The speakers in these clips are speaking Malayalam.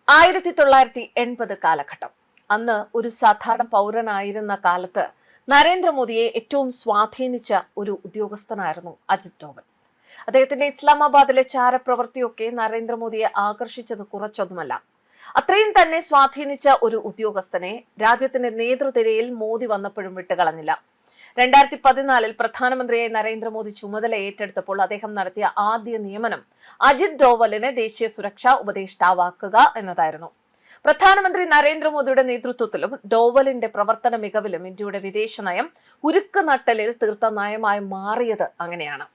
1980 കാലഘട്ടം. അന്ന് ഒരു സാധാരണ പൗരനായിരുന്ന കാലത്ത് നരേന്ദ്രമോദിയെ ഏറ്റവും സ്വാധീനിച്ച ഒരു ഉദ്യോഗസ്ഥനായിരുന്നു അജിത് ഡോവൽ. അദ്ദേഹത്തിന്റെ ഇസ്ലാമാബാദിലെ ചാരപ്രവൃത്തിയൊക്കെ നരേന്ദ്രമോദിയെ ആകർഷിച്ചത് കുറച്ചൊന്നുമല്ല. അത്രയും തന്നെ സ്വാധീനിച്ച ഒരു ഉദ്യോഗസ്ഥനെ രാജ്യത്തിന്റെ നേതൃനിരയിൽ മോദി വന്നപ്പോഴും വിട്ടുകളഞ്ഞില്ല. 2014 പ്രധാനമന്ത്രിയായി നരേന്ദ്രമോദി ചുമതല ഏറ്റെടുത്തപ്പോൾ അദ്ദേഹം നടത്തിയ ആദ്യ നിയമനം അജിത് ഡോവലിനെ ദേശീയ സുരക്ഷാ ഉപദേഷ്ടാവാക്കുക എന്നതായിരുന്നു. പ്രധാനമന്ത്രി നരേന്ദ്രമോദിയുടെ നേതൃത്വത്തിലും ഡോവലിന്റെ പ്രവർത്തന മികവിലും ഇന്ത്യയുടെ വിദേശ നയം ഉരുക്കുനട്ടലിൽ തീർത്ത നയമായി മാറിയത് അങ്ങനെയാണ്.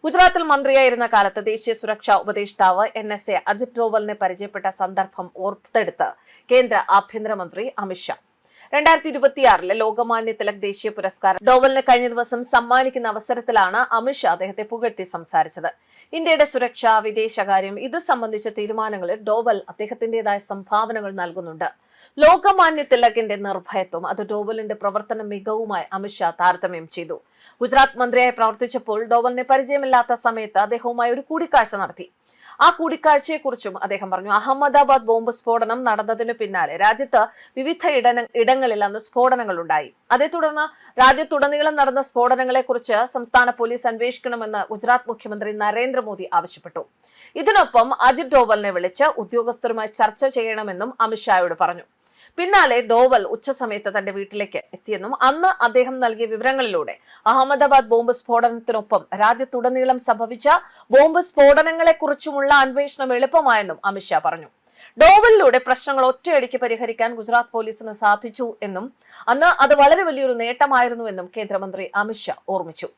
ഗുജറാത്തിൽ മന്ത്രിയായിരുന്ന കാലത്ത് ദേശീയ സുരക്ഷാ ഉപദേഷ്ടാവ് NSA അജിത് ഡോവലിനെ പരിചയപ്പെട്ട സന്ദർഭം ഓർത്തെടുത്ത് കേന്ദ്ര ആഭ്യന്തരമന്ത്രി അമിത്ഷാ 2026 ലോകമാന്യ തിലക് ദേശീയ പുരസ്കാരം ഡോവലിന് കഴിഞ്ഞ ദിവസം സമ്മാനിക്കുന്ന അവസരത്തിലാണ് അമിത്ഷാ അദ്ദേഹത്തെ പുകഴ്ത്തി സംസാരിച്ചത്. ഇന്ത്യയുടെ സുരക്ഷ, വിദേശകാര്യം ഇത് സംബന്ധിച്ച തീരുമാനങ്ങളിൽ ഡോവൽ അദ്ദേഹത്തിന്റേതായ സംഭാവനകൾ നൽകുന്നുണ്ട്. ലോകമാന്യ തിലകിന്റെ നിർഭയത്വം അത് ഡോവലിന്റെ പ്രവർത്തന മികവുമായി അമിത്ഷാ താരതമ്യം ചെയ്തു. ഗുജറാത്ത് മന്ത്രിയായി പ്രവർത്തിച്ചപ്പോൾ ഡോവലിനെ പരിചയമില്ലാത്ത സമയത്ത് അദ്ദേഹവുമായി ഒരു കൂടിക്കാഴ്ച നടത്തി. ആ കൂടിക്കാഴ്ചയെക്കുറിച്ചും അദ്ദേഹം പറഞ്ഞു. അഹമ്മദാബാദ് ബോംബ് സ്ഫോടനം നടന്നതിനു പിന്നാലെ രാജ്യത്ത് വിവിധ ഇടങ്ങളിൽ അന്ന് സ്ഫോടനങ്ങൾ ഉണ്ടായി. അതേ തുടർന്ന് രാജ്യത്തുടനീളം നടന്ന സ്ഫോടനങ്ങളെ കുറിച്ച് സംസ്ഥാന പോലീസ് അന്വേഷിക്കണമെന്ന് ഗുജറാത്ത് മുഖ്യമന്ത്രി നരേന്ദ്രമോദി ആവശ്യപ്പെട്ടു. ഇതിനൊപ്പം അജിത് ഡോവലിനെ വിളിച്ച് ഉദ്യോഗസ്ഥരുമായി ചർച്ച ചെയ്യണമെന്നും അമിത്ഷായോട് പറഞ്ഞു. പിന്നാലെ ഡോവൽ ഉച്ചസമയത്ത് തന്റെ വീട്ടിലേക്ക് എത്തിയെന്നും അന്ന് അദ്ദേഹം നൽകിയ വിവരങ്ങളിലൂടെ അഹമ്മദാബാദ് ബോംബ് സ്ഫോടനത്തിനൊപ്പം രാജ്യത്തുടനീളം സംഭവിച്ച ബോംബ് സ്ഫോടനങ്ങളെ കുറിച്ചുമുള്ള അന്വേഷണം എളുപ്പമായെന്നും അമിത്ഷാ പറഞ്ഞു. ഡോവലിലൂടെ പ്രശ്നങ്ങൾ ഒറ്റയടിക്ക് പരിഹരിക്കാൻ ഗുജറാത്ത് പോലീസിന് സാധിച്ചു എന്നും അന്ന് അത് വളരെ വലിയൊരു നേട്ടമായിരുന്നുവെന്നും കേന്ദ്രമന്ത്രി അമിത്ഷാ ഓർമ്മിച്ചു.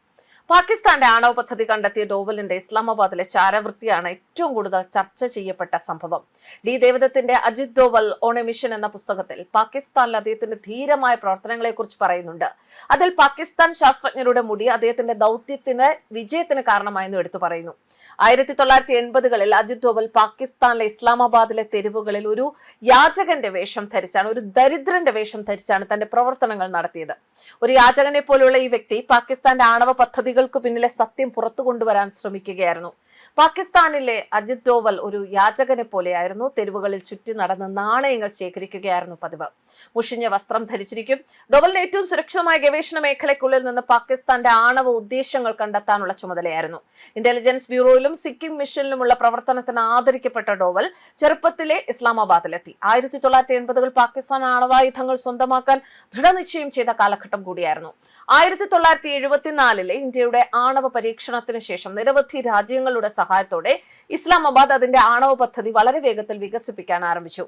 പാകിസ്ഥാന്റെ ആണവ പദ്ധതി കണ്ടെത്തിയ ഡോവലിന്റെ ഇസ്ലാമാബാദിലെ ചാരവൃത്തിയാണ് ഏറ്റവും കൂടുതൽ ചർച്ച ചെയ്യപ്പെട്ട സംഭവം. ഡി ദേവദത്തിന്റെ Ajit Doval on a mission എന്ന പുസ്തകത്തിൽ പാകിസ്ഥാനിൽ അദ്ദേഹത്തിന്റെ ധീരമായ പ്രവർത്തനങ്ങളെ കുറിച്ച് പറയുന്നുണ്ട്. അതിൽ പാകിസ്ഥാൻ ശാസ്ത്രജ്ഞരുടെ മുടി അദ്ദേഹത്തിന്റെ ദൗത്യത്തിന് വിജയത്തിന് കാരണമായെന്ന് എടുത്തു പറയുന്നു. 1980കളിൽ അജിത് ഡോവൽ പാകിസ്ഥാനിലെ ഇസ്ലാമാബാദിലെ തെരുവുകളിൽ ഒരു യാചകന്റെ വേഷം ധരിച്ചാണ്, ഒരു ദരിദ്രന്റെ വേഷം ധരിച്ചാണ് തന്റെ പ്രവർത്തനങ്ങൾ നടത്തിയത്. ഒരു യാചകനെ പോലെയുള്ള ഈ വ്യക്തി പാകിസ്ഥാന്റെ ആണവ പദ്ധതികൾക്ക് പിന്നിലെ സത്യം പുറത്തു കൊണ്ടുവരാൻ ശ്രമിക്കുകയായിരുന്നു. പാകിസ്ഥാനിലെ അജിത് ഡോവൽ ഒരു യാചകനെ പോലെയായിരുന്നു. തെരുവുകളിൽ ചുറ്റി നടന്ന് നാണയങ്ങൾ ശേഖരിക്കുകയായിരുന്നു പതിവ്. മുഷിഞ്ഞ വസ്ത്രം ധരിച്ചിരിക്കും. ഡോവലിന് ഏറ്റവും സുരക്ഷിതമായ ഗവേഷണ മേഖലയ്ക്കുള്ളിൽ നിന്ന് പാകിസ്ഥാന്റെ ആണവ ഉദ്ദേശങ്ങൾ കണ്ടെത്താനുള്ള ചുമതലയായിരുന്നു. ഇന്റലിജൻസ് ബ്യൂറോയിലും സിക്കിം മിഷനിലുമുള്ള പ്രവർത്തനത്തിന് ആദരിക്കപ്പെട്ട ഡോവൽ ചെറുപ്പത്തിലെ ഇസ്ലാമാബാദിലെത്തി. 1980കൾ പാകിസ്ഥാൻ ആണവായുധങ്ങൾ സ്വന്തമാക്കാൻ ദൃഢനിശ്ചയം ചെയ്ത കാലഘട്ടം കൂടിയായിരുന്നു. 1974 ഇന്ത്യയുടെ ആണവ പരീക്ഷണത്തിന് ശേഷം നിരവധി രാജ്യങ്ങളുടെ സഹായത്തോടെ ഇസ്ലാമാബാദ് അതിന്റെ ആണവ പദ്ധതി വളരെ വേഗത്തിൽ വികസിപ്പിക്കാൻ ആരംഭിച്ചു.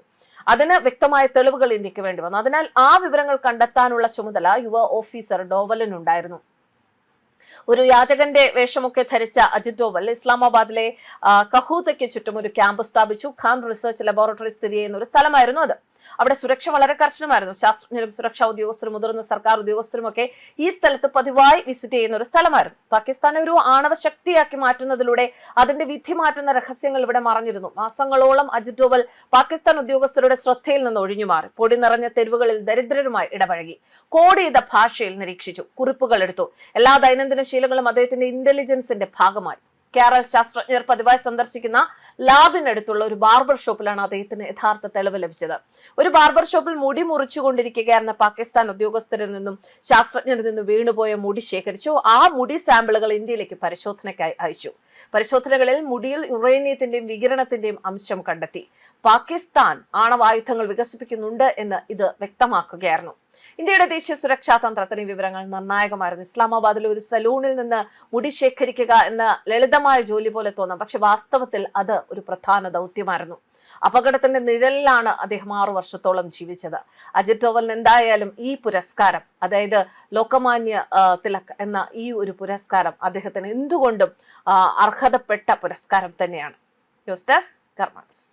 അതിന് വ്യക്തമായ തെളിവുകൾ ഇന്ത്യക്ക് വേണ്ടി വന്നു. അതിനാൽ ആ വിവരങ്ങൾ കണ്ടെത്താനുള്ള ചുമതല യുവ ഓഫീസർ ഡോവലിനുണ്ടായിരുന്നു. ഒരു യാചകന്റെ വേഷമൊക്കെ ധരിച്ച അജിത് ഡോവൽ ഇസ്ലാമാബാദിലെ കഹൂതയ്ക്ക് ചുറ്റും ഒരു ക്യാമ്പ് സ്ഥാപിച്ചു. ഖാൻ റിസർച്ച് ലബോറട്ടറി സ്ഥിതി ചെയ്യുന്ന ഒരു സ്ഥലമായിരുന്നു അത്. അവിടെ സുരക്ഷ വളരെ കർശനമായിരുന്നു. ശാസ്ത്രജ്ഞരും സുരക്ഷാ ഉദ്യോഗസ്ഥരും മുതിർന്ന സർക്കാർ ഉദ്യോഗസ്ഥരും ഒക്കെ ഈ സ്ഥലത്ത് പതിവായി വിസിറ്റ് ചെയ്യുന്ന ഒരു സ്ഥലമായിരുന്നു. പാകിസ്ഥാനെ ഒരു ആണവ ശക്തിയാക്കി മാറ്റുന്നതിലൂടെ അതിന്റെ വിധി മാറ്റുന്ന രഹസ്യങ്ങൾ ഇവിടെ മറഞ്ഞിരുന്നു. മാസങ്ങളോളം അജിത് ഡോവൽ പാകിസ്ഥാൻ ഉദ്യോഗസ്ഥരുടെ ശ്രദ്ധയിൽ നിന്ന് ഒഴിഞ്ഞു മാറി. പൊടി നിറഞ്ഞ തെരുവുകളിൽ ദരിദ്രരുമായി ഇടപഴകി. കോഡ് ചെയ്ത ഭാഷയിൽ നിരീക്ഷിച്ചു, കുറിപ്പുകൾ എടുത്തു. എല്ലാ ദൈനംദിന ശീലങ്ങളും അദ്ദേഹത്തിന്റെ ഇന്റലിജൻസിന്റെ ഭാഗമായി. കേരള ശാസ്ത്രജ്ഞർ പതിവായി സന്ദർശിക്കുന്ന ലാബിനടുത്തുള്ള ഒരു ബാർബർ ഷോപ്പിലാണ് അദ്ദേഹത്തിന് യഥാർത്ഥ തെളിവ് ലഭിച്ചത്. ഒരു ബാർബർ ഷോപ്പിൽ മുടി മുറിച്ചുകൊണ്ടിരിക്കുകയായിരുന്ന പാകിസ്ഥാൻ ഉദ്യോഗസ്ഥരിൽ നിന്നും ശാസ്ത്രജ്ഞരിൽ നിന്നും വീണുപോയ മുടി ശേഖരിച്ചു. ആ മുടി സാമ്പിളുകൾ ഇന്ത്യയിലേക്ക് പരിശോധനയ്ക്കായി അയച്ചു. പരിശോധനകളിൽ മുടിയിൽ യുറേനിയത്തിന്റെയും വികിരണത്തിന്റെയും അംശം കണ്ടെത്തി. പാകിസ്ഥാൻ ആണവായുധങ്ങൾ വികസിപ്പിക്കുന്നുണ്ട് എന്ന് ഇത് വ്യക്തമാക്കുകയായിരുന്നു. ഇന്ത്യയുടെ ദേശീയ സുരക്ഷാ തന്ത്രത്തിന് വിവരങ്ങൾ നിർണായകമായിരുന്നു. ഇസ്ലാമാബാദിലെ ഒരു സലൂണിൽ നിന്ന് മുടി ശേഖരിക്കുക എന്ന ലളിതമായ ജോലി പോലെ തോന്നാം, പക്ഷെ വാസ്തവത്തിൽ അത് ഒരു പ്രധാന ദൗത്യമായിരുന്നു. അപകടത്തിന്റെ നിഴലിലാണ് അദ്ദേഹം 6 വർഷത്തോളം ജീവിച്ചത്. അജിത് ഡോവലിന് എന്തായാലും ഈ പുരസ്കാരം, അതായത് ലോകമാന്യ തിലക് എന്ന ഈ ഒരു പുരസ്കാരം അദ്ദേഹത്തിന് എന്തുകൊണ്ടും അർഹതപ്പെട്ട പുരസ്കാരം തന്നെയാണ്. ന്യൂസ് ഡെസ്ക് കർമ്മ ന്യൂസ്.